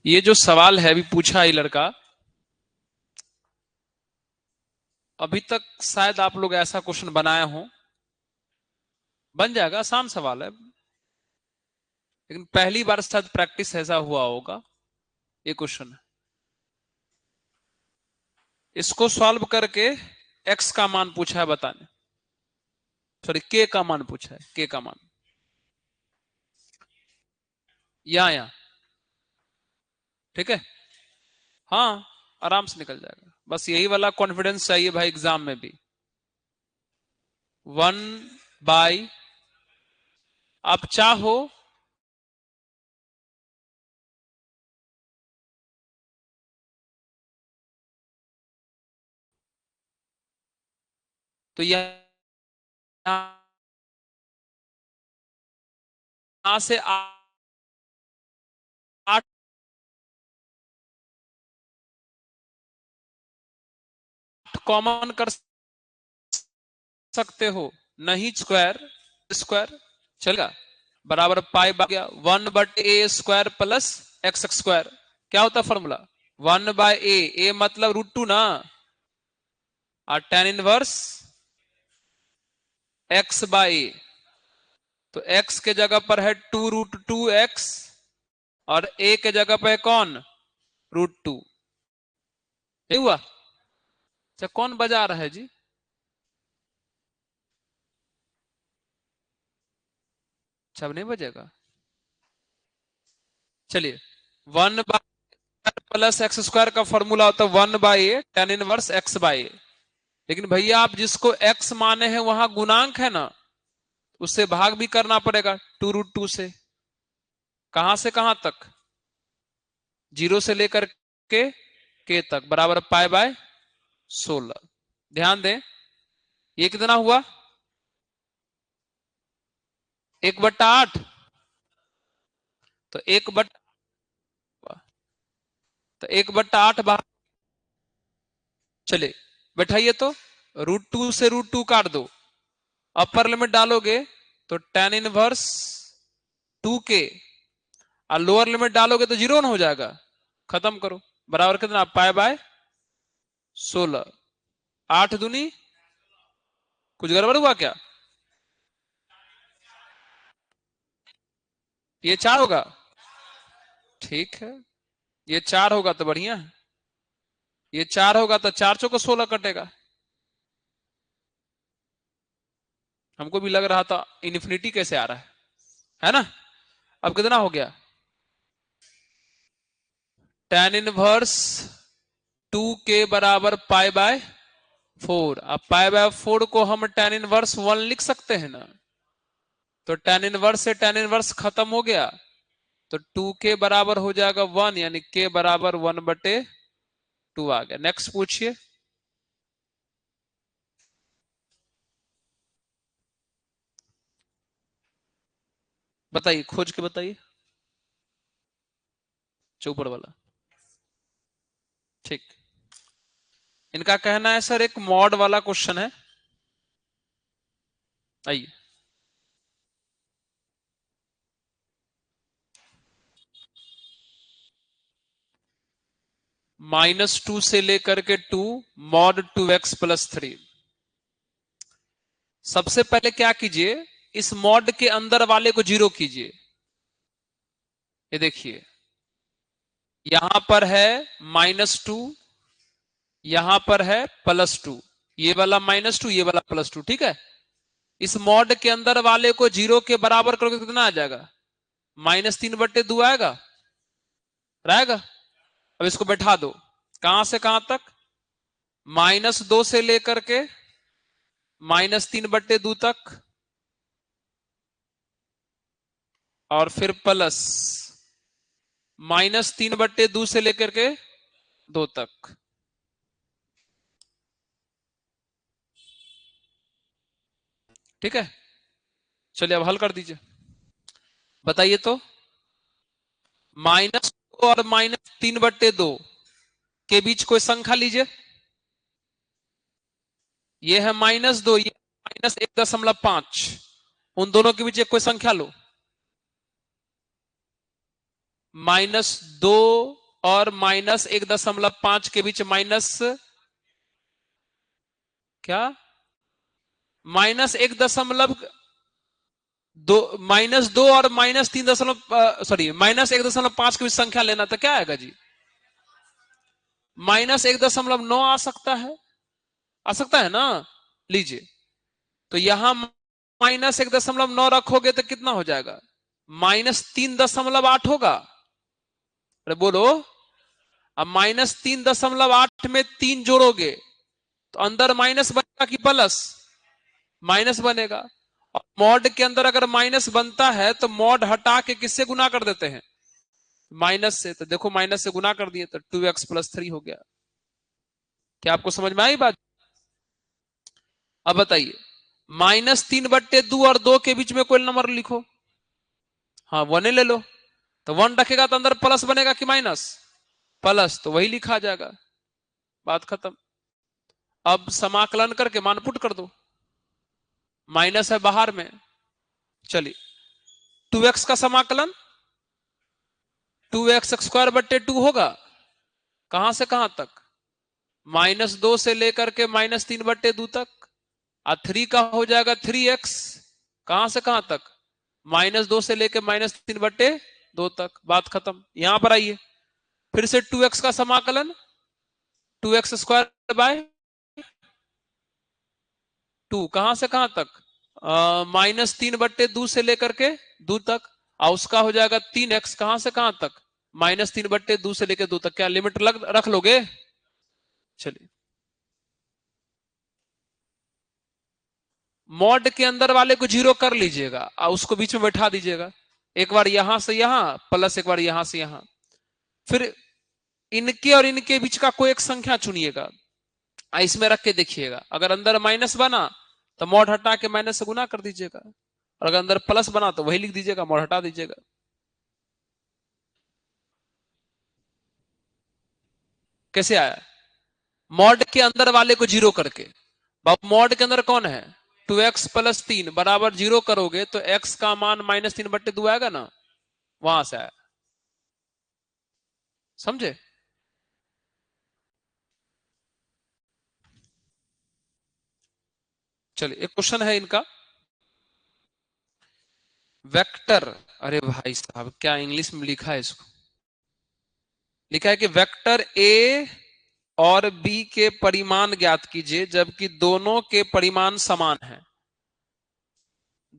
ये जो सवाल है अभी पूछा ये लड़का, अभी तक शायद आप लोग ऐसा क्वेश्चन बनाए हो, बन जाएगा, आसान सवाल है, लेकिन पहली बार शायद प्रैक्टिस ऐसा हुआ होगा। ये क्वेश्चन इसको सॉल्व करके एक्स का मान पूछा है बताने, सॉरी के का मान पूछा है, के का मान यहाँ, ठीक है। हाँ, आराम से निकल जाएगा, बस यही वाला कॉन्फिडेंस चाहिए भाई एग्जाम में भी। 1/, आप चाहो तो यहाँ से 8 कॉमन कर सकते हो, नहीं स्क्वायर स्क्वायर चलेगा, बराबर पाई बा गया 1/a² प्लस एक्स स्क्वायर। क्या होता है फॉर्मूला? 1/a, ए मतलब √2 ना, और tan इनवर्स x/a, तो x के जगह पर है 2√2x और a के जगह पर है कौन? √2। ये हुआ? अच्छा, कौन बजा रहा है जी? अच्छा, अब नहीं बजेगा, चलिए। 1/, प्लस एक्स स्क्वायर का फॉर्मूला होता है 1/a tan इनवर्स x/a। लेकिन भैया आप जिसको x माने हैं वहां गुणांक है ना, उससे भाग भी करना पड़ेगा 2√2 से। कहां से कहां तक? 0 से लेकर के तक, बराबर π/16। ध्यान दें, ये कितना हुआ? 1/8, तो 1/8 बाहर, चले बैठाइए तो, √2 से √2 काट दो, अपर लिमिट डालोगे तो tan इनवर्स 2k, और लोअर लिमिट डालोगे तो 0 हो जाएगा। खत्म करो, बराबर कितना? π/16। 8 दूनी, कुछ गड़बड़ हुआ क्या? ये 4 होगा, ठीक है। ये 4 होगा तो बढ़िया है, ये 4 होगा तो 4 चौको 16 कटेगा। हमको भी लग रहा था इन्फिनिटी कैसे आ रहा है ना। अब कितना हो गया? tan इनवर्स 2k बराबर π/4। अब π/4 को हम tan इनवर्स 1 लिख सकते हैं ना, तो tan इनवर्स से tan इनवर्स खत्म हो गया, तो 2k बराबर हो जाएगा 1, यानी k बराबर 1/2 आ गया। नेक्स्ट पूछिए, बताइए, खोज के बताइए, चौपड़ वाला, ठीक। इनका कहना है सर एक मॉड वाला क्वेश्चन है, आइए। -2 से लेकर के 2 mod 2x + 3। सबसे पहले क्या कीजिए, इस मॉड के अंदर वाले को 0 कीजिए। ये देखिए, यहां पर है -2, यहां पर है +2, ये वाला -2, ये वाला +2, ठीक है। इस मॉड के अंदर वाले को 0 के बराबर करोगे तो कितना आ जाएगा? -3/2 आएगा, रहेगा। अब इसको बैठा दो, कहां से कहां तक? -2 से लेकर के -3/2 तक, और फिर प्लस -3/2 से लेकर के 2 तक। ठीक है, चलिए अब हल कर दीजिए, बताइए तो। -2 और -3/2 के बीच कोई संख्या लीजिए, ये है -2, ये -1.5, उन दोनों के बीच एक कोई संख्या लो। -2 और -1.5 के बीच माइनस क्या, -1.2 और -3 सॉरी -1.5 के बीच संख्या लेना तो क्या आएगा जी? -1.9 आ सकता है ना। लीजिए, तो यहां -1.9 रखोगे तो कितना हो जाएगा? -3.8 होगा। अरे बोलो, अब -3.8 में 3 जोड़ोगे तो अंदर माइनस बनेगा कि प्लस? माइनस बनेगा। और मॉड के अंदर अगर माइनस बनता है तो मॉड हटा के किससे गुना कर देते हैं? माइनस से। तो देखो माइनस से गुना कर दिए तो 2x + 3 हो गया। क्या आपको समझ में आई बात? अब बताइए, -3/2 और 2 के बीच में कोई नंबर लिखो। हाँ, 1 ले लो। तो 1 रखेगा तो अंदर प्लस बनेगा कि माइनस? प्लस, तो वही लिखा जाएगा। बात खत्म। अब समाकलन करके मान पुट कर दो। माइनस है बाहर में, चलिए 2x का समाकलन 2x² 2 होगा। कहां से कहां तक? -2 से लेकर के -3/2 तक। और 3 का हो जाएगा 3x। कहां से कहां तक? -2 से लेकर -3/2 तक। बात खत्म। यहां पर आइए, फिर से 2x का समाकलन 2x² 2। कहां से कहां तक? -3/2 से लेकर के 2 तक। और उसका हो जाएगा 3x। कहां से कहां तक? -3/2 से लेकर 2 तक। क्या लिमिट रख लोगे? चलिए, मॉड के अंदर वाले को 0 कर लीजिएगा और उसको बीच में बैठा दीजिएगा। एक बार यहां से यहां प्लस, एक बार यहां से यहां। फिर इनके और इनके बीच का कोई एक संख्या चुनिएगा, इसमें रख के देखिएगा। अगर अंदर माइनस बना तो मॉड हटा के माइनस से गुना कर दीजिएगा, और अगर अंदर प्लस बना तो वही लिख दीजिएगा, मॉड हटा दीजिएगा। कैसे आया? मॉड के अंदर वाले को 0 करके। बाबू मॉड के अंदर कौन है? 2x + 3 बराबर 0 करोगे तो x का मान -3/2 आएगा ना, वहां से आया। समझे? चलिए, एक क्वेश्चन है इनका। वेक्टर, अरे भाई साहब क्या इंग्लिश में लिखा है इसको। लिखा है कि वेक्टर ए और बी के परिमाण ज्ञात कीजिए जबकि दोनों के परिमाण समान है।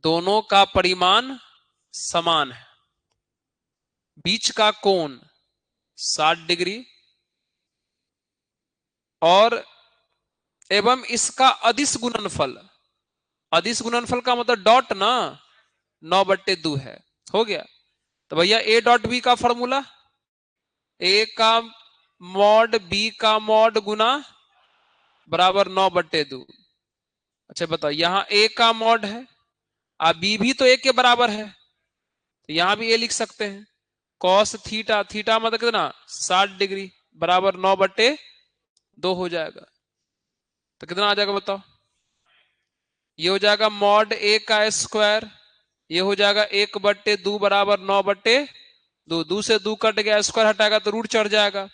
दोनों का परिमाण समान है। बीच का कोण 60 डिग्री और एवं इसका अदिश गुणनफल। अदिश गुणनफल का मतलब डॉट ना, 9/2 है। हो गया। तो भैया ए डॉट बी का फॉर्मूला, ए का मॉड बी का मॉड गुना बराबर 9/2। अच्छा बताओ, यहां ए का मॉड है और बी भी तो ए के बराबर है, तो यहां भी ए लिख सकते हैं। कॉस थीटा, थीटा मतलब कितना? 60 डिग्री बराबर 9/2 हो जाएगा। तो कितना आ जाएगा बताओ? ये हो जाएगा मॉड ए का स्क्वायर, ये हो जाएगा 1/2 बराबर 9/2। 2 से 2 कट गया, स्क्वायर हटाएगा तो रूट चढ़ जाएगा।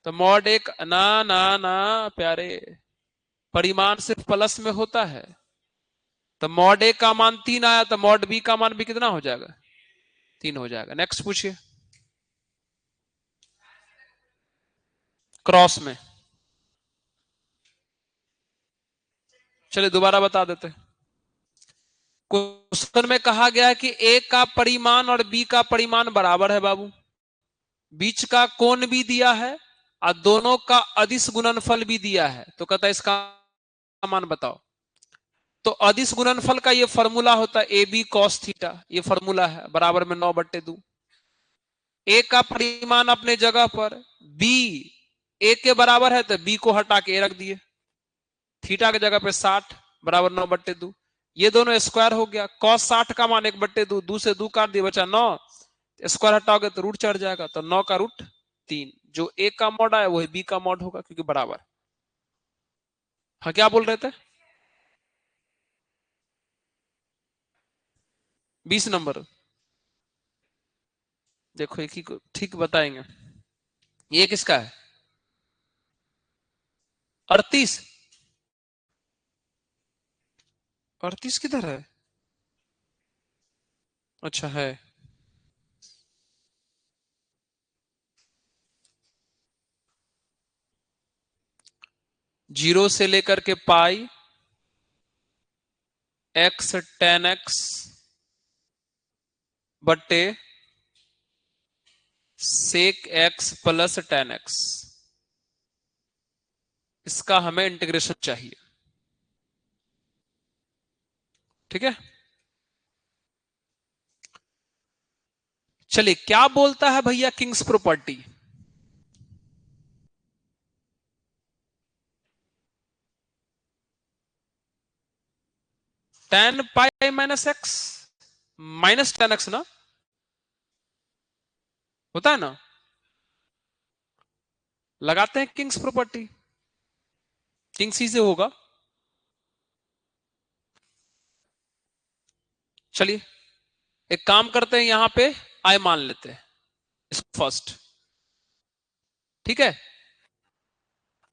तो मॉड एक ना ना ना प्यारे, परिमाण सिर्फ प्लस में होता है। तो मॉड ए का मान 3 आया तो मॉड बी का मान भी कितना हो जाएगा? 3 हो जाएगा। नेक्स्ट पूछिए। क्रॉस में, चलिए दोबारा बता देते हैं। क्वेश्चन में कहा गया है कि ए का परिमाण और बी का परिमाण बराबर है बाबू, बीच का कोण भी दिया है और दोनों का अदिश गुणनफल भी दिया है। तो कहता है इसका मान बताओ। तो अदिश गुणनफल का ये फॉर्मूला होता है ए बी कॉस थीटा, ये फॉर्मूला है बराबर में 9/2। ए का परिमाण अपने जगह पर, बी ए के बराबर है तो बी को हटा के ए रख दिए, थीटा की जगह पे 60 बराबर 9/2। ये दोनों स्क्वायर हो गया। कॉस 60 का मान 1/2, 2 से 2 काट दिए बचा 9, स्क्वायर हटाओगे तो रूट चढ़ जाएगा, तो 9 का रूट 3। जो ए का मॉड आया वही बी का मॉड होगा क्योंकि बराबर। हाँ क्या बोल रहे थे? 20 नंबर। देखो एक ही को ठीक बताएंगे। ये किसका है? 38। 38 किधर है? अच्छा है। जीरो से लेकर के पाई एक्स टेन एक्स बट्टे sec x plus ten x, इसका हमें इंटीग्रेशन चाहिए। ठीक है, चलिए क्या बोलता है भैया Kings property? Ten pi minus x minus ten x ना, होता है ना? लगाते हैं किंग्स प्रॉपर्टी, किंग्स ही से होगा। चलिए एक काम करते हैं, यहां पे आई मान लेते हैं इसको फर्स्ट। ठीक है,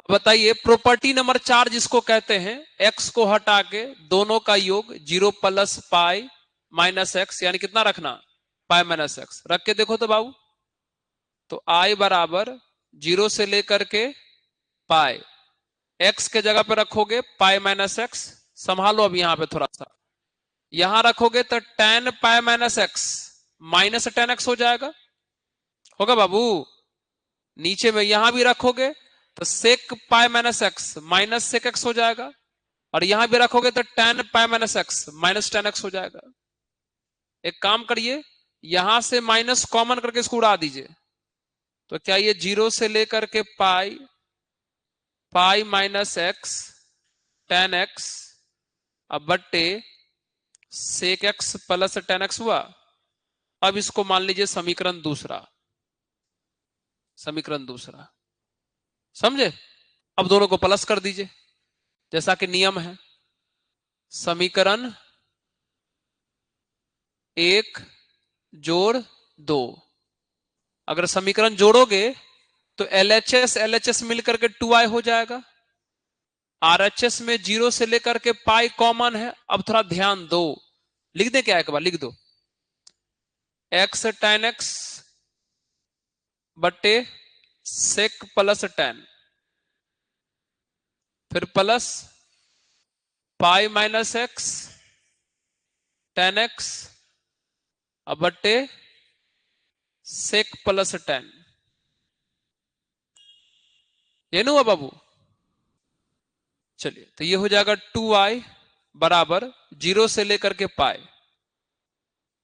बताइए प्रॉपर्टी नंबर 4 जिसको कहते हैं एक्स को हटा के दोनों का योग zero plus pi minus x, यानी कितना रखना? पाई माइनस एक्स रख के देखो तो बाबू, तो आई बराबर जीरो से लेकर के पाई, एक्स के जगह पे रखोगे पाई माइनस एक्स, संभालो अब यहां पे थोड़ा सा, यहां रखोगे तो ten pi minus x minus ten x हो जाएगा, होगा बाबू? नीचे में यहां भी रखोगे तो sec pi minus x minus sec x हो जाएगा, और यहां भी रखोगे तो ten pi minus x minus ten x हो जाएगा। एक काम करिए, यहां से माइनस कॉमन करके इसको उड़ा दीजिए, तो क्या ये जीरो से लेकर के pi pi minus x ten x अब बट्टे sec x plus ten x हुआ। अब इसको मान लीजिए समीकरण दूसरा, समीकरण दूसरा, समझे? अब दोनों को प्लस कर दीजिए जैसा कि नियम है। समीकरण एक जोड़ दो, अगर समीकरण जोड़ोगे तो एलएचएस मिलकर के 2i हो जाएगा। आरएचएस में जीरो से लेकर के पाई कॉमन है। अब थोड़ा ध्यान दो, लिख दे क्या, एक बार लिख दो, एक्स टेन एक्स बट्टे सेक प्लस टेन, फिर plus pi minus x ten x अब बट्टे सेक प्लस टेन, ये नहीं हुआ बाबू? चलिए तो ये हो जाएगा 2i बराबर जीरो से लेकर के पाई।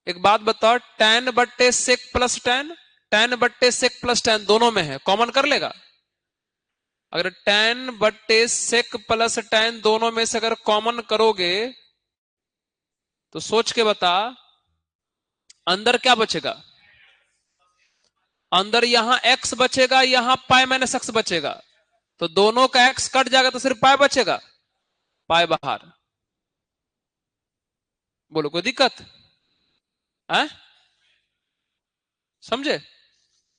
एक बात बताओ, टेन बट्टे सेक प्लस टेन, टेन बट्टे सेक प्लस टेन दोनों में है, कॉमन कर लेगा। अगर टेन बट्टे सेक प्लस टेन दोनों में से अगर कॉमन करोगे तो सोच के बता अंदर क्या बचेगा? अंदर यहां x बचेगा, यहां पाई माइनस एक्स बचेगा, तो दोनों का x कट जाएगा तो सिर्फ पाई बचेगा, पाई बाहर। बोलो कोई दिक्कत है? समझे?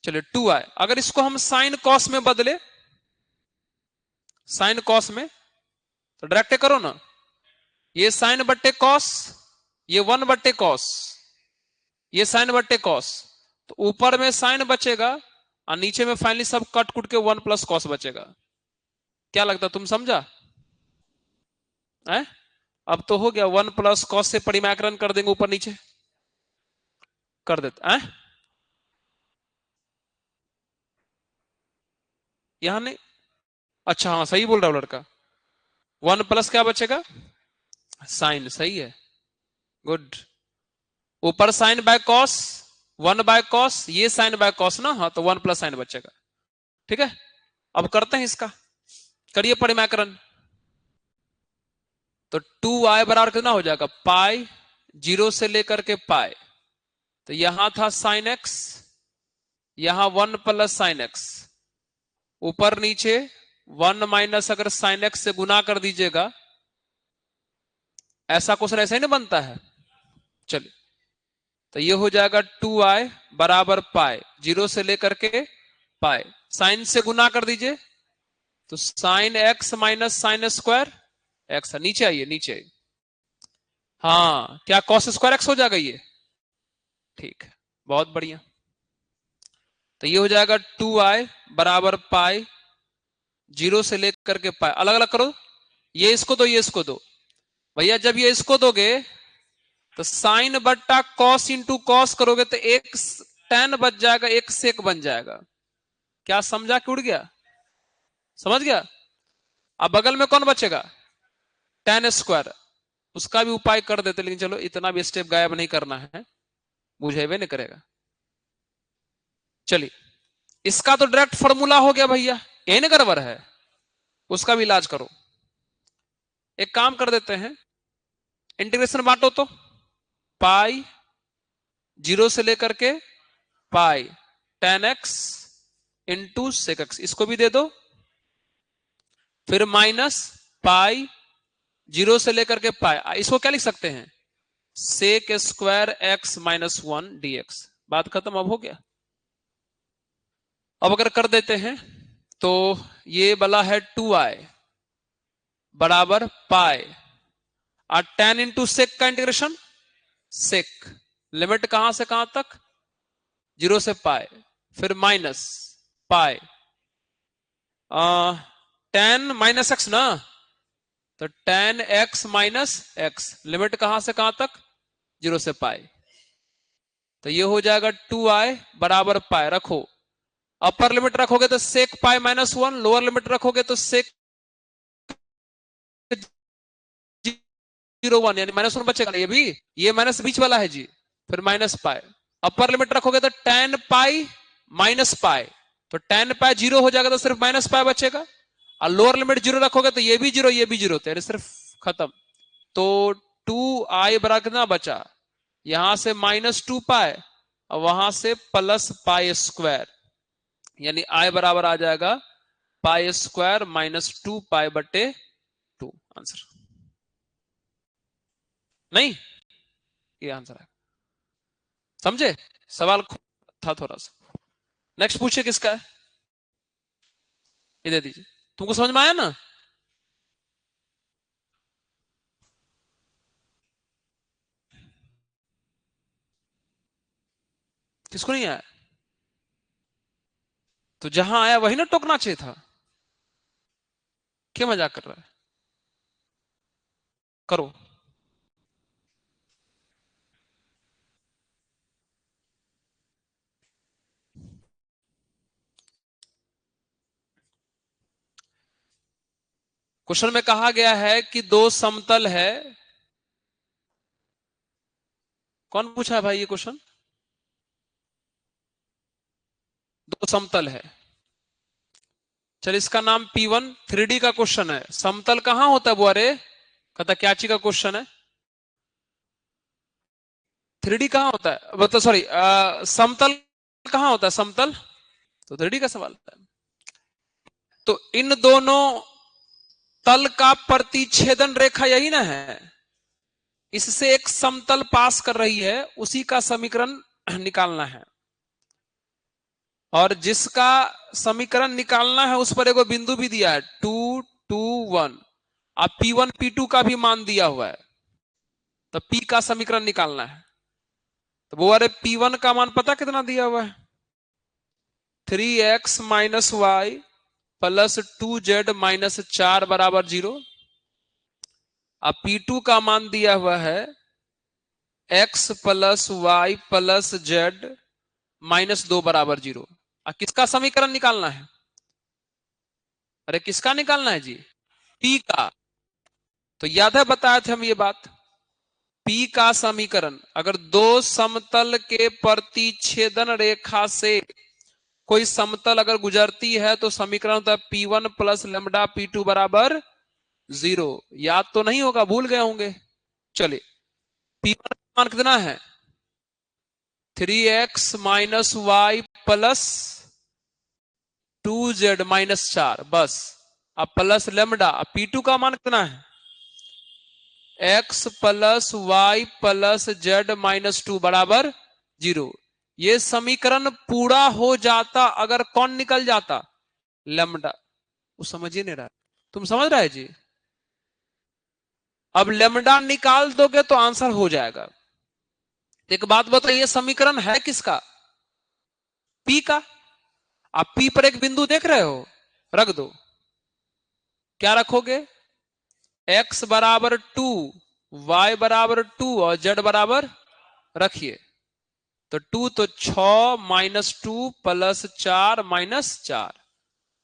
चलिए 2i, अगर इसको हम साइन कॉस में बदले, साइन कॉस में, तो डायरेक्ट करो ना, ये साइन बट्टे कॉस, ये वन बट्टे कॉस, ये साइन बट्टे कॉस, तो ऊपर में साइन बचेगा और नीचे में फाइनली सब कट कुट के वन प्लस कॉस बचेगा। क्या लगता तुम समझा है? अब तो हो गया, वन प्लस कॉस से परिमाकरण कर देंगे, ऊपर नीचे कर देते हैं। यहां नहीं, अच्छा हाँ सही बोल रहा हूं लड़का, वन प्लस क्या बचेगा? साइन, सही है, गुड। ऊपर sine by cos, one by cos, ये साइन बाय कॉस ना, हाँ तो वन प्लस साइन बचेगा। ठीक है, अब करते हैं इसका, करिए परिमाकरण। तो 2i बराबर कितना हो जाएगा? पाई जीरो से लेकर के पाई, तो यहां था साइन एक्स, यहां वन प्लस साइन एक्स, ऊपर नीचे वन माइनस अगर साइन एक्स से गुना कर दीजिएगा, ऐसा क्वेश्चन ऐसा ही नहीं बनता है। चलिए तो ये हो जाएगा 2i बराबर पाई, 0 से लेकर के पाई। साइन से गुना कर दीजिए, तो sine x minus sine square x. नीचे आइए, नीचे आइए। हाँ, क्या कॉस स्क्वायर एक्स हो जाएगा ये? ठीक है, बहुत बढ़िया। तो ये हो जाएगा 2i बराबर पाई, 0 से लेकर के पाई। अलग अलग करो, ये इसको दो, ये इसको दो। भैया जब ये इसको दोगे तो साइन बट्टा कॉस इंटू कॉस करोगे तो एक टेन बच जाएगा, एक सेक बन जाएगा। क्या समझा कि उड़ गया? समझ गया? अब बगल में कौन बचेगा? Ten square. उसका भी उपाय कर देते, लेकिन चलो इतना भी स्टेप गायब नहीं करना है, बुझेबे नहीं करेगा। चलिए, इसका तो डायरेक्ट फॉर्मूला हो गया भैया, एन गड़बड़ है, उसका भी इलाज करो। एक काम कर देते हैं, इंटीग्रेशन बांटो तो, पाई 0 से लेकर के pi ten x into sec x, इसको भी दे दो। फिर माइनस पाई 0 से लेकर के पाई, इसको क्या लिख सकते हैं? Sec square x minus 1 dx। बात खत्म, अब हो गया। अब अगर कर देते हैं तो ये वाला है 2i बराबर पाई, और टेन इंटू सेक का इंटीग्रेशन, सेक लिमिट कहां से कहां तक? 0 से पाई, फिर minus pi ten minus x ना, तो ten x minus x, limit कहां से कहां तक? 0 से पाई। तो ये हो जाएगा 2i बराबर पाई। रखो, अपर लिमिट रखोगे तो sec pi minus 1, lower limit रखोगे तो सेक 0 1, यानी माइनस 1 बचेगा ना, ये भी, ये माइनस बीच वाला है जी। फिर माइनस पाई, अपर लिमिट रखोगे तो टेन पाई माइनस पाई, तो टेन पाई 0 हो जाएगा, तो सिर्फ माइनस पाई बचेगा। और लोअर लिमिट 0 रखोगे तो ये भी 0, ये भी 0, तो सिर्फ खत्म। तो 2i बराबर कितना बचा? यहां से माइनस 2 पाई और वहां से प्लस पाई स्क्वायर, यानी i बराबर आ जाएगा पाई स्क्वायर माइनस 2 पाई बटे 2। आंसर नहीं, ये आंसर है। समझे? सवाल था थोड़ा सा। नेक्स्ट पूछिए, किसका है? ये दे दीजिए। तुमको समझ में आया ना? किसको नहीं आया? तो जहां आया वही ना टोकना चाहिए था। क्या मजाक कर रहा है? करो। क्वेश्चन में कहा गया है कि दो समतल है। कौन पूछा है भाई ये क्वेश्चन? दो समतल है। चल, इसका नाम P1 3D का क्वेश्चन है। समतल कहां होता है बुआरे? कहता क्या चीज का क्वेश्चन है? 3D कहां होता है, मतलब सॉरी, समतल कहां होता है? समतल तो 3D का सवाल है। तो इन दोनों तल का प्रतिच्छेदन रेखा यही ना है, इससे एक समतल पास कर रही है, उसी का समीकरण निकालना है। और जिसका समीकरण निकालना है उस पर एगो बिंदु भी दिया है 2 2 1, अब P1 P2 का भी मान दिया हुआ है, तो P का समीकरण निकालना है। तो वो अरे P1 का मान पता कितना दिया हुआ है? 3x minus Y plus 2z minus 4 बराबर 0। अब P2 का मान दिया हुआ है x plus Y plus Z minus 2 बराबर 0। अब किसका समीकरण निकालना है? अरे किसका निकालना है जी? P का। तो याद है बताए थे हम ये बात, P का समीकरण, अगर दो समतल के प्रतिच्छेदन रेखा से कोई समतल अगर गुजरती है तो समीकरण होता है P1 प्लस लेमडा P2 बराबर 0। याद तो नहीं होगा, भूल गए होंगे। चलिए, P1 का मान कितना है? 3x minus Y plus 2z minus 4, बस। अब प्लस लेमडा। P2 का मान कितना है? x plus Y plus Z minus 2 बराबर 0। ये समीकरण पूरा हो जाता अगर कौन निकल जाता, लेमडा। वो समझ ही नहीं रहा, तुम समझ रहे जी? अब लेमडा निकाल दोगे तो आंसर हो जाएगा। एक बात बताइए, समीकरण है किसका? पी का। आप पी पर एक बिंदु देख रहे हो, रख दो। क्या रखोगे? x बराबर 2, y बराबर 2 और z बराबर रखिए। तो 2 तो 6 माइनस 2 प्लस 4 माइनस 4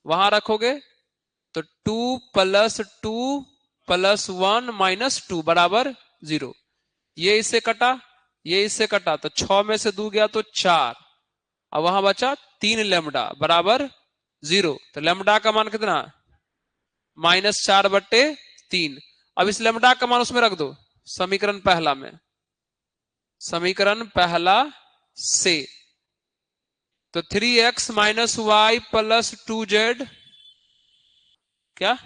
वहां रखोगे तो 2 प्लस 2 प्लस 1 माइनस 2 बराबर 0। ये इससे कटा, ये इससे कटा, तो 6 में से 2 गया तो 4, अब वहां बचा 3 लेमडा बराबर 0। तो लेमडा का मान कितना? -4/3। अब इस लेमडा का मान उसमें रख दो, समीकरण पहला में, समीकरण पहला से। तो 3x minus Y plus 2z क्या?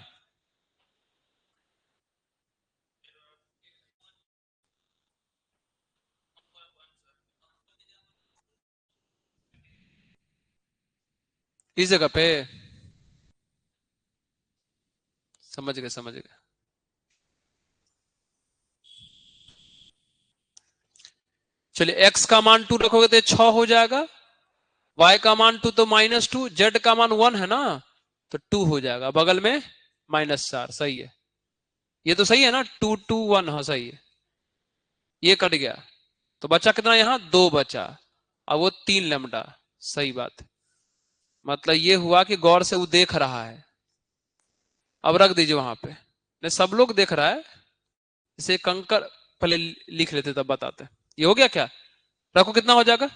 इस जगह पे समझ गए, समझ गए। चलिए x का मान 2 रखोगे तो 6 हो जाएगा, y का मान 2 तो -2, z का मान 1 है ना, तो 2 हो जाएगा, बगल में -4। सही है, ये तो सही है ना, 2 2 1, हाँ सही है। ये कट गया तो बचा कितना? यहां 2 बचा, अब वो 3 लेमडा। सही बात है, मतलब ये हुआ कि गौर से वो देख रहा है। अब रख दीजिए वहां पे, नहीं सब लोग देख रहा है, इसे कंकर पहले लिख लेते तब बताते। ये हो गया क्या? रखो, कितना हो जाएगा?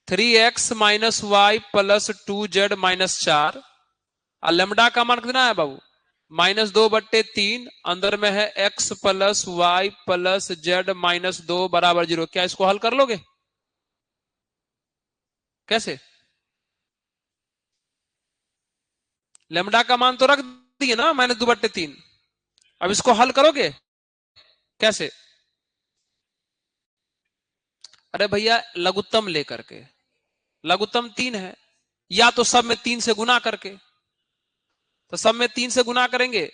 3x minus Y plus 2z-4। और लेमडा का मान कितना है बाबू? -2/3। अंदर में है x plus Y plus z-2 बराबर 0। क्या इसको हल कर लोगे? कैसे? लेमडा का मान तो रख दिए ना, -2/3। अब इसको हल करोगे कैसे? अरे भैया, लघुत्तम लेकर के। लघुत्तम 3 है, या तो सब में 3 से गुना करके। तो सब में 3 से गुना करेंगे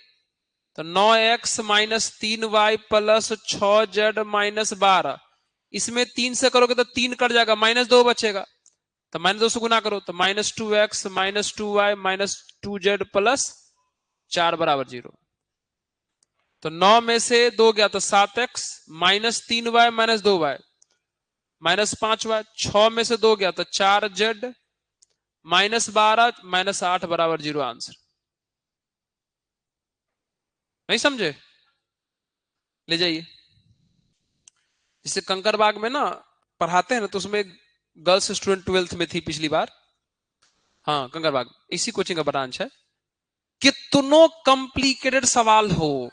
तो 9x minus 3y plus 6z-12। इसमें 3 से करोगे तो 3 कट जाएगा, -2 बचेगा, तो -2 से गुना करो तो -2x minus 2y minus 2z plus 4 बराबर 0। तो 9 में से 2 गया तो 7x -3y minus 2y -5y। 6 में से 2 गया तो 4z -12 -8 बराबर 0। आंसर नहीं समझे? ले जाइए। जैसे कंकरबाग में ना पढ़ाते हैं ना, तो उसमें गर्ल्स स्टूडेंट 12th में थी पिछली बार। हाँ, कंकरबाग इसी कोचिंग का ब्रांच है। कितनों कॉम्प्लिकेटेड सवाल हो,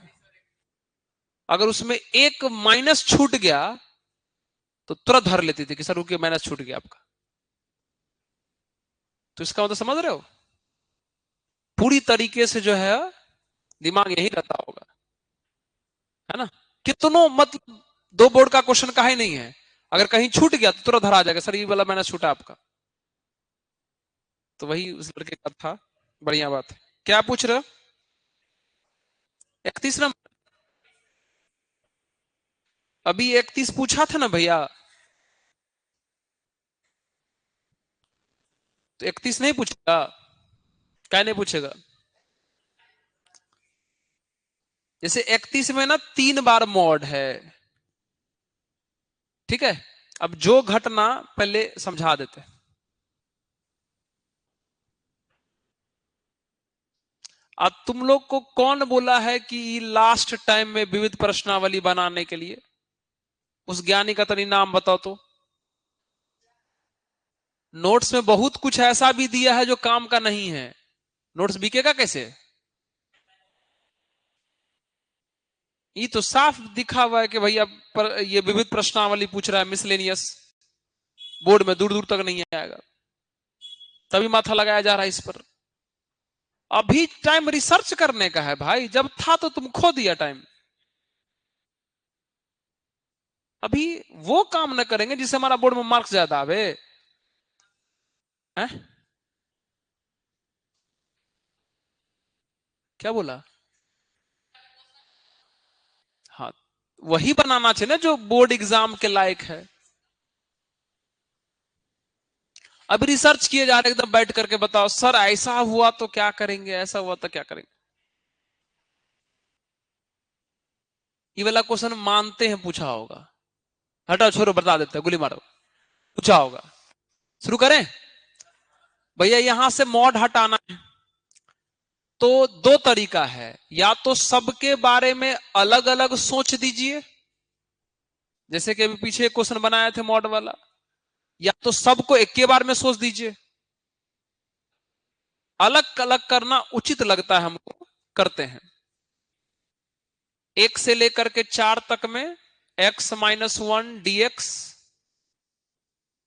अगर उसमें एक माइनस छूट गया तो तुरंत धर लेती थी कि सर रुकिए, माइनस छूट गया आपका। तो इसका मतलब समझ रहे हो, पूरी तरीके से जो है दिमाग यही रहता होगा, है ना? कितनों मतलब दो बोर्ड का क्वेश्चन का ही नहीं है, अगर कहीं छूट गया तो तुरंत धरा जाएगा, सर ये वाला माइनस छूटा आपका। तो वही उस लड़के का था। बढ़िया बात है। क्या पूछ रहे हो? 31 नंबर? अभी 31 पूछा था ना भैया, तो 31 नहीं पूछेगा? क्या नहीं पूछेगा? जैसे 31 में ना 3 बार मॉड है, ठीक है? अब जो घटना पहले समझा देते। अब तुम लोग को कौन बोला है कि लास्ट टाइम में विविध प्रश्नावली बनाने के लिए? उस ज्ञानी का तनी नाम बताओ तो। नोट्स में बहुत कुछ ऐसा भी दिया है जो काम का नहीं है, नोट्स बिकेगा कैसे? ये तो साफ दिखा हुआ है कि भैया ये विविध प्रश्नावली पूछ रहा है, मिसलेनियस, बोर्ड में दूर दूर तक नहीं आएगा, तभी माथा लगाया जा रहा है इस पर। अभी टाइम रिसर्च करने का है भाई, जब था तो तुम खो दिया टाइम। अभी वो काम न करेंगे जिससे हमारा बोर्ड में मार्क्स ज्यादा आवे हैं? क्या बोला? हाँ, वही बनाना चाहिए ना जो बोर्ड एग्जाम के लायक है। अभी रिसर्च किए जा रहे एकदम बैठ करके, बताओ सर ऐसा हुआ तो क्या करेंगे, ऐसा हुआ तो क्या करेंगे। ये वाला क्वेश्चन मानते हैं पूछा होगा। हटाओ छोड़ो, बता देते हैं, गोली मारो। पूछा होगा। शुरू करें। भैया यहां से मॉड हटाना है तो दो तरीका है, या तो सबके बारे में अलग अलग सोच दीजिए, जैसे कि अभी पीछे क्वेश्चन बनाए थे मॉड वाला, या तो सबको एक के बार में सोच दीजिए। अलग अलग करना उचित लगता है हमको, करते हैं। एक से लेकर के 4 तक में x-1 dx,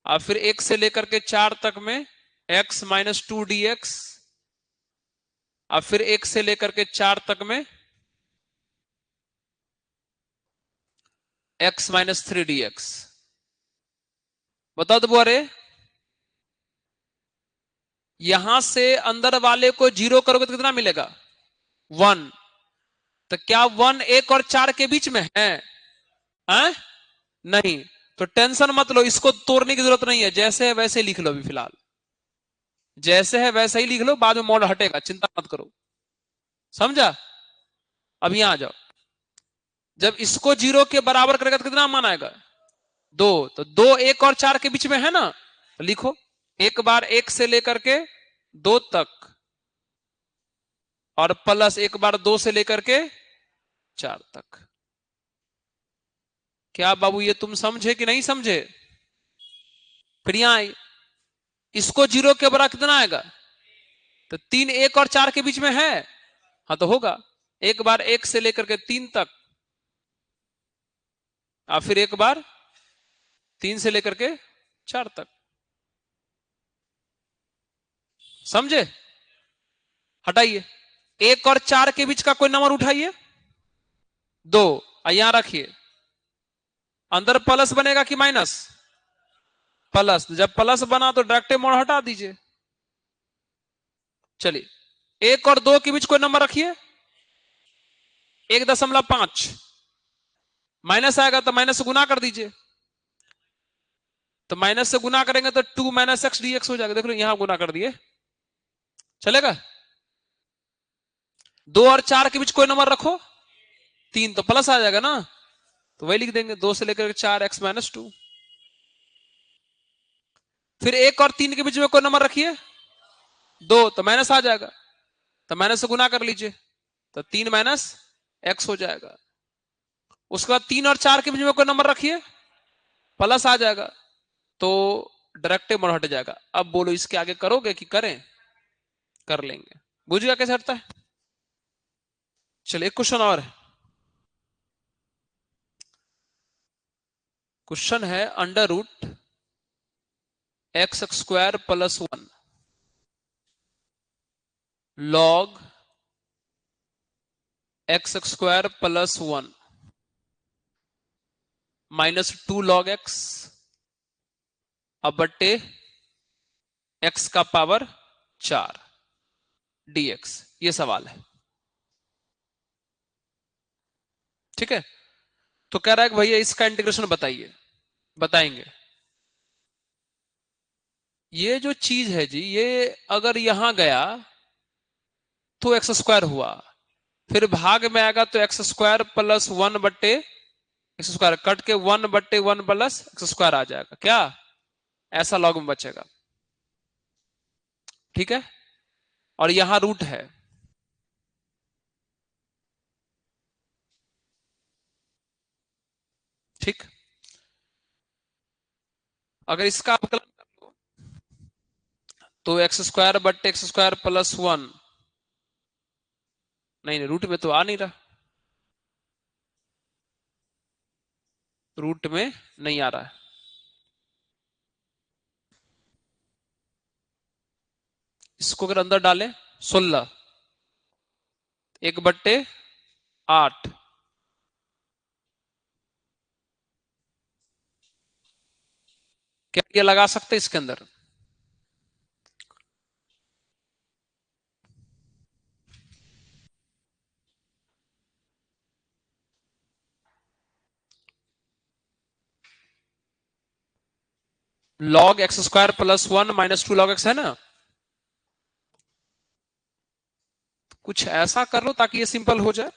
और फिर एक से लेकर के 4 तक में x-2 dx, और फिर एक से लेकर के 4 तक में x-3 dx। बता दो बुआरे, यहां से अंदर वाले को जीरो करोगे तो कितना मिलेगा? 1। तो क्या 1 1 और 4 के बीच में है? हैं? नहीं। तो टेंशन मत लो, इसको तोड़ने की जरूरत नहीं है, जैसे है वैसे लिख लो। अभी फिलहाल जैसे है वैसे ही लिख लो, बाद में मॉड हटेगा, चिंता मत करो। समझा? अब यहां आ जाओ। जब इसको जीरो के बराबर करेगा तो कितना मान आएगा? 2। तो 2 1 और 4 के बीच में है ना, तो लिखो। एक बार 1 से लेकर के 2 तक, और प्लस एक बार 2 से लेकर के 4 तक। क्या बाबू ये तुम समझे कि नहीं समझे? फिर यहां इसको जीरो के बराबर कितना आएगा? तो 3 1 और 4 के बीच में है, हाँ तो होगा। एक बार 1 से लेकर के 3 तक, और फिर एक बार 3 से लेकर के 4 तक। समझे? हटाइए। 1 और 4 के बीच का कोई नंबर उठाइए। 2। यहां रखिए। अंदर प्लस बनेगा कि माइनस? प्लस। जब प्लस बना तो डायरेक्ट मोड़ हटा दीजिए। चलिए, 1 और 2 के बीच कोई नंबर रखिए। 1.5 माइनस आएगा तो माइनस से गुना कर दीजिए। तो माइनस से गुना करेंगे तो 2 - x dx हो जाएगा। देख लो यहां गुना कर दिए, चलेगा। 2 और 4 के बीच कोई नंबर रखो। 3 तो प्लस आ जाएगा ना, तो वही लिख देंगे, 2 से लेकर 4 x-2। फिर 1 और 3 के बीच में कोई नंबर रखिए। 2 तो माइनस आ जाएगा, तो माइनस से गुना कर लीजिए, तो 3 - x हो जाएगा। उसके बाद 3 और 4 के बीच में कोई नंबर रखिए, प्लस आ जाएगा, तो डायरेक्ट मोड़ हट जाएगा। अब बोलो इसके आगे करोगे कि करें? कर लेंगे। बुझ गया कैसे हटता है? चलिए एक क्वेश्चन और है। क्वेश्चन है under root x² + 1 log x² + 1 -2 log x अब बट्टे x का पावर 4 dx। ये सवाल है, ठीक है। तो कह रहा है कि भैया इसका इंटीग्रेशन बताइए। बताएंगे। ये जो चीज है जी, ये अगर यहां गया तो x² हुआ, फिर भाग में आएगा तो x² + 1 बट्टे x² कट के 1/1 + x² आ जाएगा क्या? ऐसा लॉग में बचेगा, ठीक है। और यहां रूट है, ठीक। अगर इसका अवकलन कर लो तो x² बट्टे x² + 1, नहीं रूट में तो आ नहीं रहा, रूट में नहीं आ रहा है। इसको अगर अंदर डालें 16, 1/8, क्या ये लगा सकते इसके अंदर? log x square plus 1 minus 2 log x है ना? कुछ ऐसा कर लो ताकि ये सिंपल हो जाए।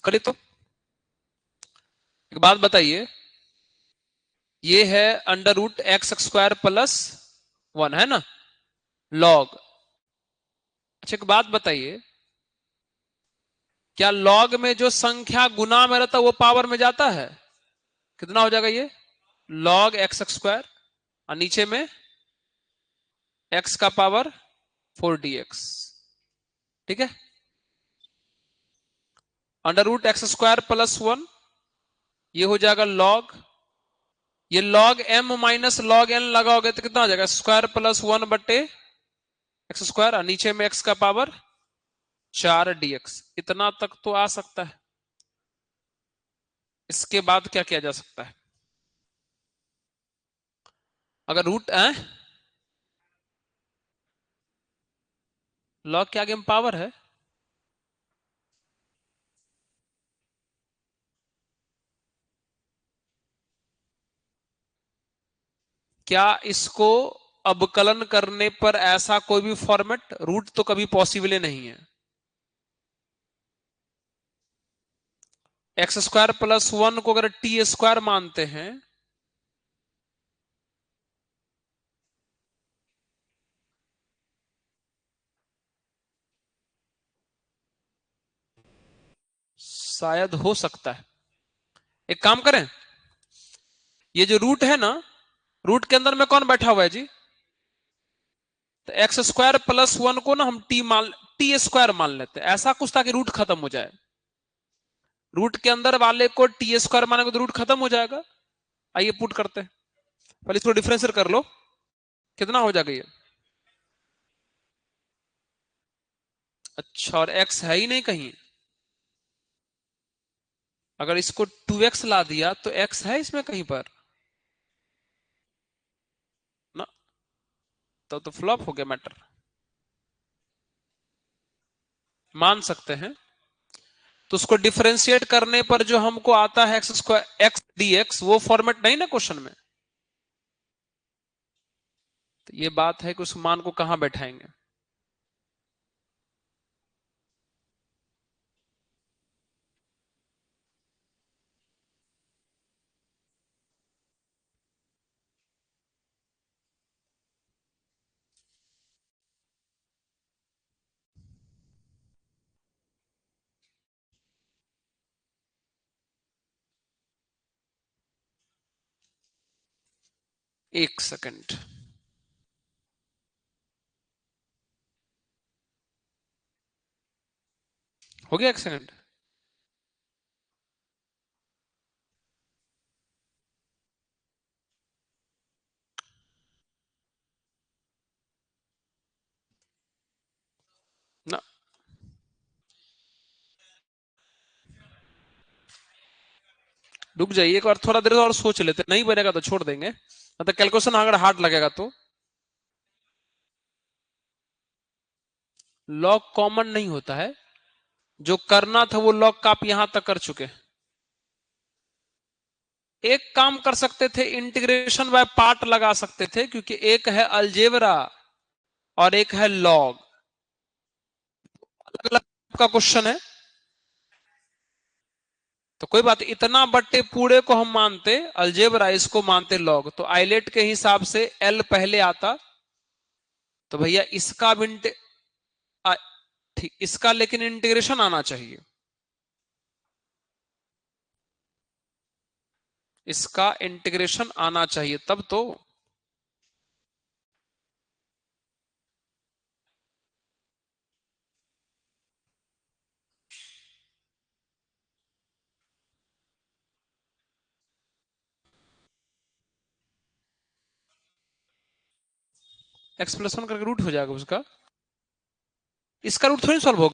करिए तो। एक बात बताइए, ये है under root x square plus 1 है ना, लॉग। अच्छा एक बात बताइए, क्या लॉग में जो संख्या गुना में रहता है वो पावर में जाता है? कितना हो जाएगा ये? लॉग एक्स स्क्वायर और नीचे में एक्स का पावर 4dx। ठीक है, under root x square plus 1, ये हो जाएगा लॉग, ये log m minus log n लगाओगे तो कितना हो जाएगा? स्क्वायर प्लस 1 बट्टे एक्स स्क्वायर और नीचे में एक्स का पावर 4dx। इतना तक तो आ सकता है। इसके बाद क्या किया जा सकता है? अगर रूट है, लॉग के आगे में पावर है, क्या इसको अवकलन करने पर ऐसा कोई भी फॉर्मेट रूट तो कभी पॉसिबल ही नहीं है। एक्स स्क्वायर प्लस 1 को अगर टी स्क्वायर मानते हैं, शायद हो सकता है। एक काम करें, ये जो रूट है ना, रूट के अंदर में कौन बैठा हुआ है जी? तो एक्स स्क्वायर प्लस 1 को ना हम टी स्क्वायर मान लेते हैं, ऐसा कुछ ताकि रूट खत्म हो जाए। रूट के अंदर वाले को टी स्क्वायर मानेंगे तो रूट खत्म हो जाएगा। आइए पुट करते हैं, पहले इसको डिफरेंशिएट कर लो, कितना हो जाएगा ये? अच्छा, और एक्स है ही नहीं कहीं। अगर इसको 2x ला दिया तो x है इसमें कहीं पर ना, तो फ्लॉप हो गया मैटर। मान सकते हैं, तो उसको डिफरेंशिएट करने पर जो हमको आता है x square x D x, वो फॉर्मेट नहीं ना क्वेश्चन में। तो ये बात है कि उस मान को कहां बैठाएंगे। एक सेकंड, हो गया, एक सेकंड। ना, रुक जाइए एक बार, थोड़ा देर और सोच लेते, नहीं बनेगा तो छोड़ देंगे, मतलब कैलकुलेशन अगर हार्ड लगेगा तो। लॉग कॉमन नहीं होता है, जो करना था वो लॉग का आप यहां तक कर चुके। एक काम कर सकते थे, इंटीग्रेशन बाय पार्ट लगा सकते थे, क्योंकि एक है अलजेब्रा और एक है लॉग, अलग अलग का क्वेश्चन है। तो कोई बात, इतना बट्टे पूरे को हम मानते अलजेब्रा, इसको मानते लॉग, तो आइलेट के हिसाब से एल पहले आता। तो भैया इसका भी ठीक, इसका लेकिन इंटीग्रेशन आना चाहिए, इसका इंटीग्रेशन आना चाहिए तब तो। एक्स प्लस वन करके रूट हो जाएगा उसका, इसका रूट थोड़ी सॉल्व होगा।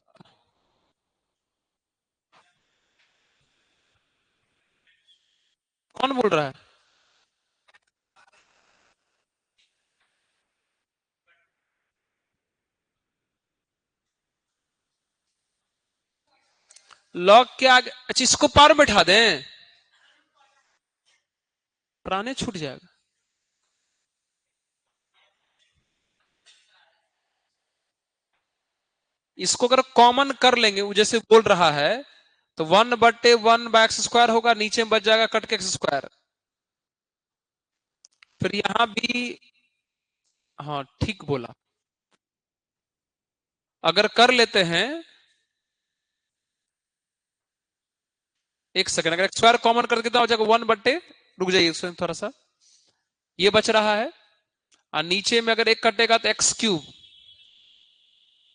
कौन बोल रहा है? लॉग के आगे, अच्छा इसको पावर बैठा दें, पुराने छूट जाएगा। इसको अगर कॉमन कर लेंगे, वो जैसे बोल रहा है, तो 1/1/x² होगा, नीचे में बच जाएगा कट के x²। फिर यहां भी, हाँ ठीक बोला, अगर कर लेते हैं, एक सेकंड, अगर x² कॉमन कर कितना हो जाएगा 1/, रुक जाइए थोड़ा सा, ये बच रहा है, और नीचे में अगर एक कटेगा तो x³,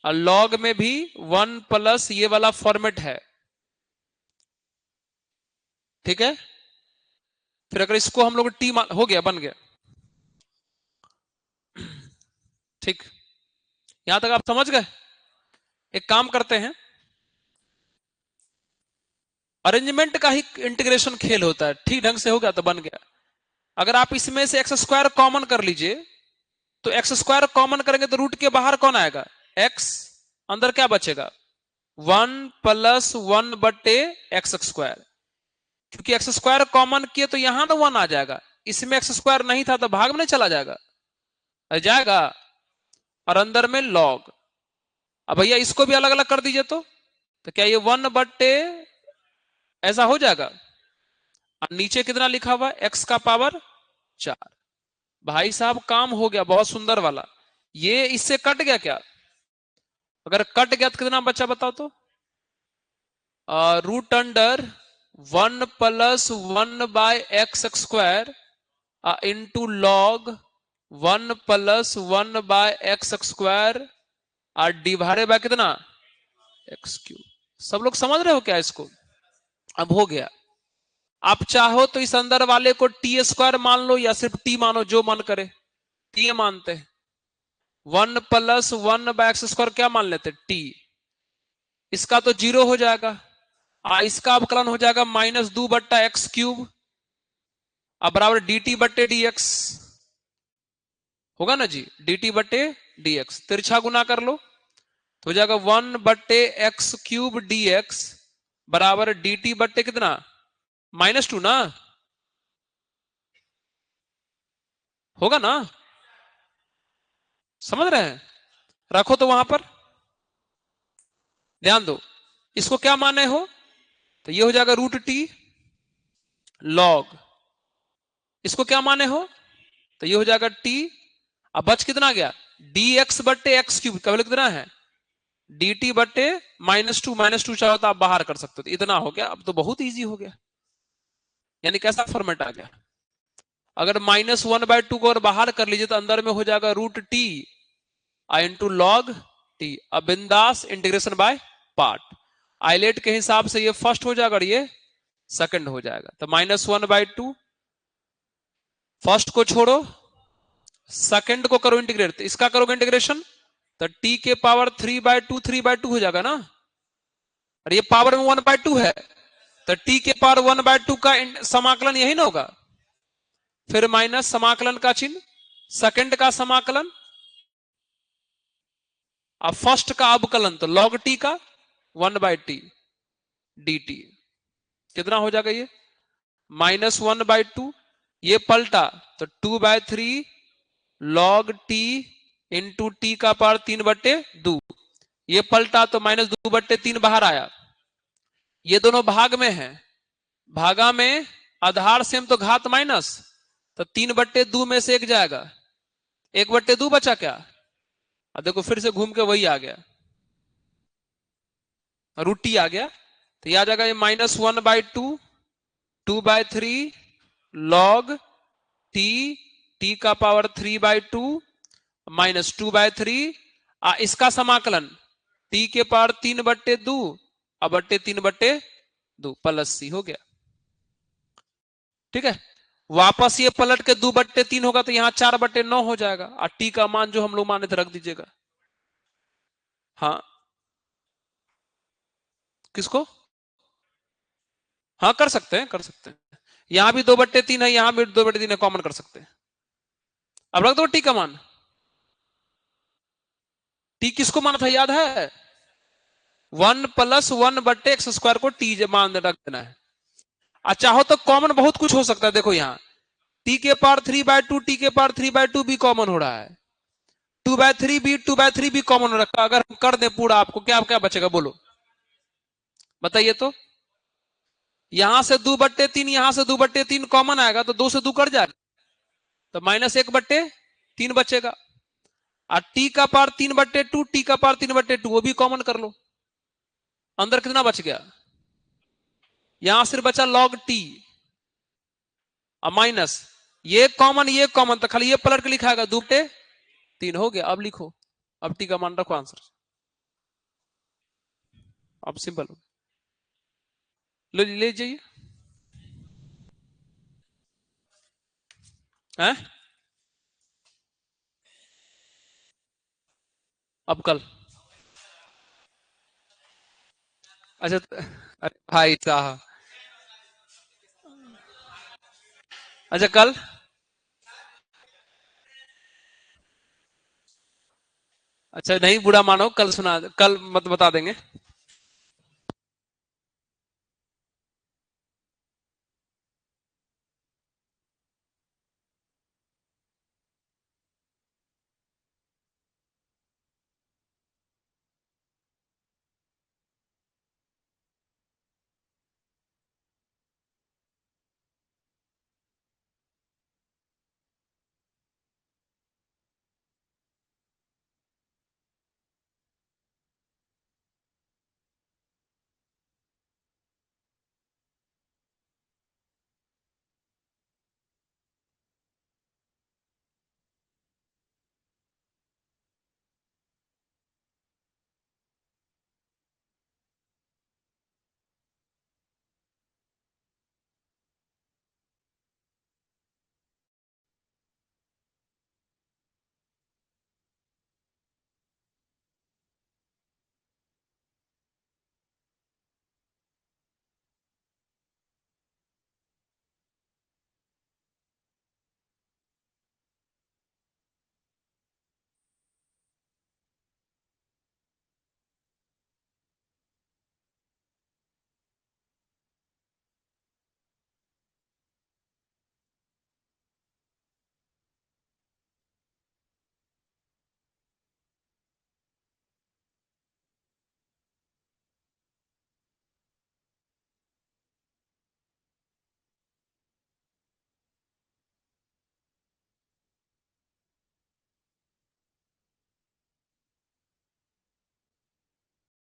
और लॉग में भी 1 प्लस ये वाला फॉर्मेट है, ठीक है। फिर अगर इसको हम लोग टी हो गया, बन गया, ठीक, यहां तक आप समझ गए। एक काम करते हैं, अरेंजमेंट का ही इंटीग्रेशन खेल होता है, ठीक ढंग से हो गया तो बन गया। अगर आप इसमें से x² कॉमन कर लीजिए, तो x² कॉमन करेंगे तो रूट के बाहर कौन आएगा, x, अंदर क्या बचेगा, 1 प्लस 1/x²। क्योंकि x² कॉमन किए तो यहां तो 1 आ जाएगा, इसमें x² नहीं था तो भाग में नहीं चला जाएगा, जाएगा, और अंदर में लॉग। अब भैया इसको भी अलग अलग कर दीजिए, तो क्या ये 1/, ऐसा हो जाएगा, और नीचे कितना लिखा हुआ है, x का पावर 4। भाई साहब काम हो गया, बहुत सुंदर वाला। ये इससे कट गया क्या, अगर कट गया तो कितना बचा बताओ तो, root under 1 plus 1/x² into log 1 plus 1/x² और डिवाइडेड बाय कितना, x³। सब लोग समझ रहे हो क्या इसको? अब हो गया। आप चाहो तो इस अंदर वाले को t² मान लो या सिर्फ t मानो, जो मन करे, t मानते हैं। 1 प्लस 1/x² क्या मान लेते, t, इसका तो 0 हो जाएगा, इसका अवकलन हो जाएगा -2/x³ अब बराबर dt/dx होगा ना जी, dt/dx, तिरछा गुना कर लो तो हो जाएगा 1/x³ dx बराबर dt/ कितना, -2 ना, होगा ना, समझ रहे हैं? रखो तो वहां पर, ध्यान दो, इसको क्या माने हो, तो ये हो जाएगा √t लॉग, इसको क्या माने हो, तो ये हो जाएगा t, अब बच कितना गया, dx/x³, केवल कितना है, dt/, -2 चाहो तो आप बाहर कर सकते हो, तो इतना हो गया। अब तो बहुत इजी हो गया, यानी कैसा फॉर्मेट आ गया, अगर -1/2 को और बाहर कर लीजिए तो अंदर में हो जाएगा √t इंटू लॉग t। अब बिंदास इंटीग्रेशन बाय पार्ट, आइलेट के हिसाब से ये फर्स्ट हो जाएगा और ये सेकंड हो जाएगा, तो -1/2, फर्स्ट को छोड़ो, सेकंड को करो इंटीग्रेट, तो इसका करोगे इंटीग्रेशन तो t के पावर 3/2 हो जाएगा ना, और ये पावर में 1/2 है, तो t के पावर 1/2 का समाकलन यही ना होगा, फिर माइनस समाकलन का चिन्ह, सेकंड का समाकलन, अब फर्स्ट का अवकलन तो log t का 1/t dt, कितना हो जाएगा ये, -1/2, ये पलटा तो 2/3 log t इंटू टी का पावर 3/2, ये पलटा तो -2/3 बाहर आया, ये दोनों भाग में है, भागा में आधार सेम तो घात माइनस, तो 3/2 में से एक जाएगा, 1/2 बचा क्या, अब देखो फिर से घूम के वही आ गया, √t आ गया, तो यह आ जाएगा ये -1/2 2/3 log t t का पावर 3/2 -2/3 इसका समाकलन t के पावर 3/2 अब 3/2 प्लस c हो गया, ठीक है। वापस ये पलट के 2/3 होगा तो यहाँ 4/9 हो जाएगा, और टी का मान जो हम लोग माने थे रख दीजिएगा। हाँ, किसको? हाँ कर सकते हैं, कर सकते हैं। यहां भी 2/3 है, यहां भी 2/3 है, कॉमन कर सकते हैं। अब रख दो टी का मान। टी किसको माना था याद है? 1+1/x² को टी मान रख देना है। और चाहो तो कॉमन बहुत कुछ हो सकता है, देखो यहाँ t⁵3/2, t⁵3/2 भी कॉमन हो रहा है, 2/3 भी कॉमन हो रखा है। अगर हम कर दें पूरा, आपको क्या क्या बचेगा बोलो, बताइए तो। यहां से 2/3, यहां से 2/3 कॉमन आएगा तो 2 से 2 कट जाएगा, तो -1/3 बचेगा। और टी का पार 3/2, टी का पार 3/2, वो भी कॉमन कर लो। अंदर कितना बच गया? यहां सिर्फ बचा log t और माइनस ये कॉमन, तो खाली ये पलट के लिखाएगा, 2/3 हो गया। अब लिखो, अब टी का मान रखो आंसर। अब सिंपल ले जाइए। हैं? अब कल? अच्छा अरे भाई साहब, अच्छा कल? अच्छा नहीं बुरा मानो, कल सुना, कल मत बता देंगे।